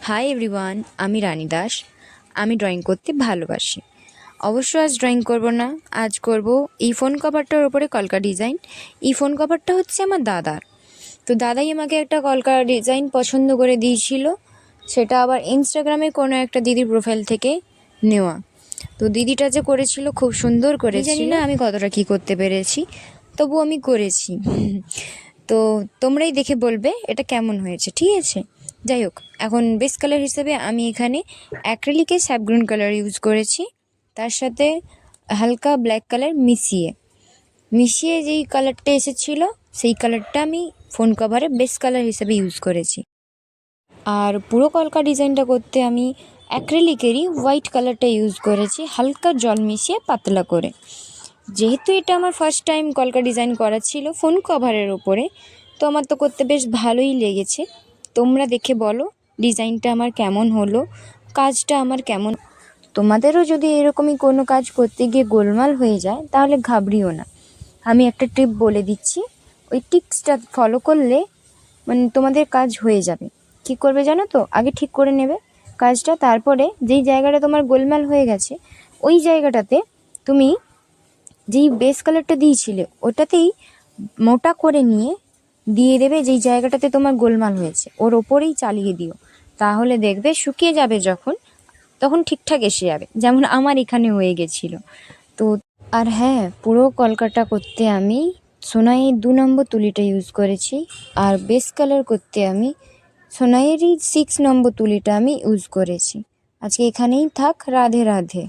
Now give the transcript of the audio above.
Hi everyone, আমি রানী দাস। আমি drawing করতে ভালোবাসি। অবশ্য আজ ড্রয়িং করব না, আজ করব এই ফোন কভারটার ওপরে কলকা ডিজাইন। এই ফোন কভারটা হচ্ছে আমার দাদার। তো দাদাই আমাকে একটা কলকা ডিজাইন পছন্দ করে দিয়েছিল, সেটা আবার ইনস্টাগ্রামে কোনো একটা দিদির প্রোফাইল থেকে নেওয়া। তো দিদিটা যে করেছিল খুব সুন্দর করেছিল। জানি না আমি কতটা কী করতে পেরেছি, তবু আমি করেছি। তো তোমরাই দেখে বলবে এটা কেমন হয়েছে, ঠিক আছে? যাই হোক, এখন বেস কালার হিসেবে আমি এখানে অ্যাক্রিলিকে স্যাপগ্রিন কালার ইউজ করেছি, তার সাথে হালকা ব্ল্যাক কালার মিশিয়ে যেই কালারটা এসেছিল সেই কালারটা আমি ফোন কভারে বেস কালার হিসেবে ইউজ করেছি। আর পুরো কলকা ডিজাইনটা করতে আমি অ্যাক্রিলিকেরই হোয়াইট কালারটা ইউজ করেছি, হালকা জল মিশিয়ে পাতলা করে। যেহেতু এটা আমার ফার্স্ট টাইম কলকা ডিজাইন করা ছিল ফোন কভারের ওপরে, তো আমার তো করতে বেশ ভালোই লেগেছে। তোমরা দেখে বলো ডিজাইনটা আমার কেমন হলো, কাজটা আমার কেমন। তোমাদেরও যদি এরকমই কোনো কাজ করতে গিয়ে গোলমাল হয়ে যায় তাহলে ঘাবড়িও না। আমি একটা টিপ বলে দিচ্ছি, ওই টিপসটা ফলো করলে তোমাদের কাজ হয়ে যাবে। কী করবে জানো তো? আগে ঠিক করে নেবে কাজটা, তারপরে যেই জায়গাটা তোমার গোলমাল হয়ে গেছে ওই জায়গাটাতে তুমি যেই বেস কালারটা দিয়েছিলে ওটাতেই মোটা করে নিয়ে দিয়ে দেবে যেই জায়গাটাতে তোমার গোলমাল হয়েছে, ওর ওপরেই চালিয়ে দিও। তাহলে দেখবে শুকিয়ে যাবে যখন, তখন ঠিকঠাক এসে যাবে, যেমন আমার এখানে হয়ে গেছিলো। তো আর হ্যাঁ, পুরো কলকাটা করতে আমি সোনাই 2 নম্বর তুলিটা ইউজ করেছি, আর বেস কালার করতে আমি সোনাইয়েরই 6 নম্বর তুলিটা আমি ইউজ করেছি। আজকে এখানেই থাক। রাধে রাধে।